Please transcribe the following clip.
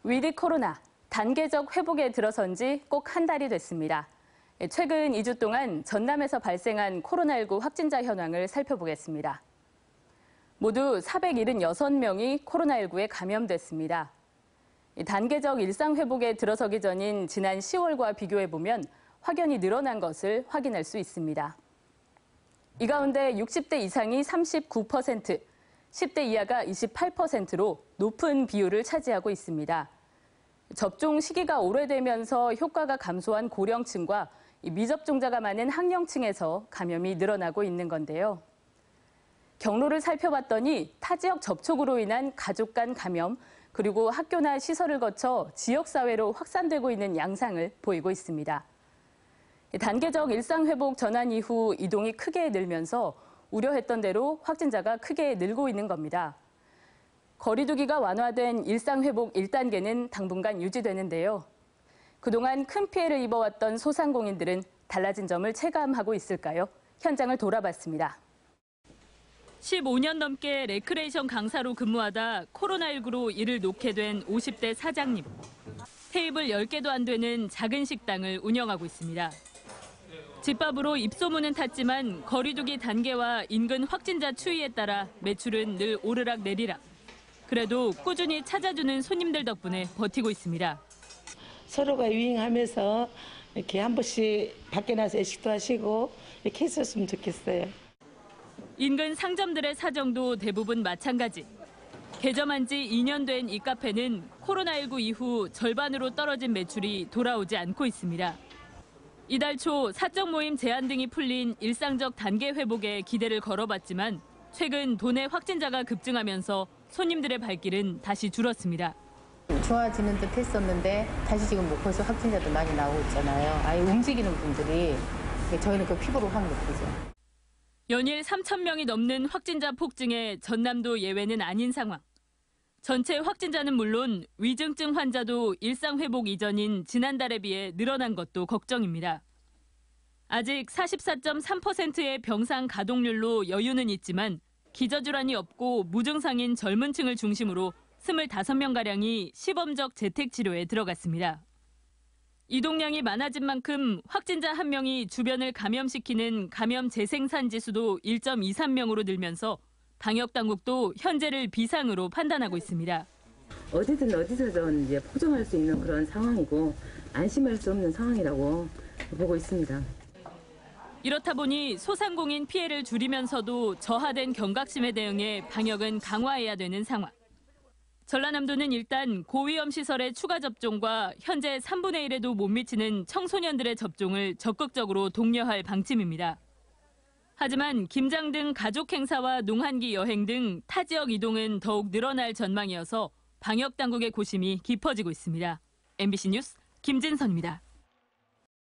위드 코로나, 단계적 회복에 들어선 지 꼭 한 달이 됐습니다. 최근 2주 동안 전남에서 발생한 코로나19 확진자 현황을 살펴보겠습니다. 모두 476명이 코로나19에 감염됐습니다. 단계적 일상 회복에 들어서기 전인 지난 10월과 비교해보면 확연히 늘어난 것을 확인할 수 있습니다. 이 가운데 60대 이상이 39%, 10대 이하가 28%로 높은 비율을 차지하고 있습니다. 접종 시기가 오래되면서 효과가 감소한 고령층과 미접종자가 많은 학령층에서 감염이 늘어나고 있는 건데요. 경로를 살펴봤더니 타 지역 접촉으로 인한 가족 간 감염, 그리고 학교나 시설을 거쳐 지역사회로 확산되고 있는 양상을 보이고 있습니다. 단계적 일상회복 전환 이후 이동이 크게 늘면서 우려했던 대로 확진자가 크게 늘고 있는 겁니다. 거리 두기가 완화된 일상회복 1단계는 당분간 유지되는데요. 그동안 큰 피해를 입어왔던 소상공인들은 달라진 점을 체감하고 있을까요? 현장을 돌아봤습니다. 15년 넘게 레크레이션 강사로 근무하다 코로나19로 일을 놓게 된 50대 사장님. 테이블 10개도 안 되는 작은 식당을 운영하고 있습니다. 집밥으로 입소문은 탔지만 거리두기 단계와 인근 확진자 추이에 따라 매출은 늘 오르락내리락. 그래도 꾸준히 찾아주는 손님들 덕분에 버티고 있습니다. 서로가 유행하면서 이렇게 한 번씩 밖에 나서 외식도 하시고 이렇게 했었으면 좋겠어요. 인근 상점들의 사정도 대부분 마찬가지. 개점한 지 2년 된 이 카페는 코로나19 이후 절반으로 떨어진 매출이 돌아오지 않고 있습니다. 이달 초 사적 모임 제한 등이 풀린 일상적 단계 회복에 기대를 걸어봤지만 최근 도내 확진자가 급증하면서 손님들의 발길은 다시 줄었습니다. 좋아지는 듯 했었는데 다시 지금 목포에서 확진자도 많이 나오고 있잖아요. 아예 움직이는 분들이 저희는 그 피부로 확 느끼죠. 연일 3,000명이 넘는 확진자 폭증에 전남도 예외는 아닌 상황. 전체 확진자는 물론 위중증 환자도 일상 회복 이전인 지난달에 비해 늘어난 것도 걱정입니다. 아직 44.3%의 병상 가동률로 여유는 있지만 기저질환이 없고 무증상인 젊은 층을 중심으로 25명가량이 시범적 재택치료에 들어갔습니다. 이동량이 많아진 만큼 확진자 1명이 주변을 감염시키는 감염 재생산 지수도 1.23명으로 늘면서 방역당국도 현재를 비상으로 판단하고 있습니다. 어디든 어디서든 이제 포종할 수 있는 그런 상황이고 안심할 수 없는 상황이라고 보고 있습니다. 이렇다 보니 소상공인 피해를 줄이면서도 저하된 경각심에 대응해 방역은 강화해야 되는 상황. 전라남도는 일단 고위험 시설의 추가 접종과 현재 3분의 1에도 못 미치는 청소년들의 접종을 적극적으로 독려할 방침입니다. 하지만 김장 등 가족 행사와 농한기 여행 등 타 지역 이동은 더욱 늘어날 전망이어서 방역 당국의 고심이 깊어지고 있습니다. MBC 뉴스 김진선입니다.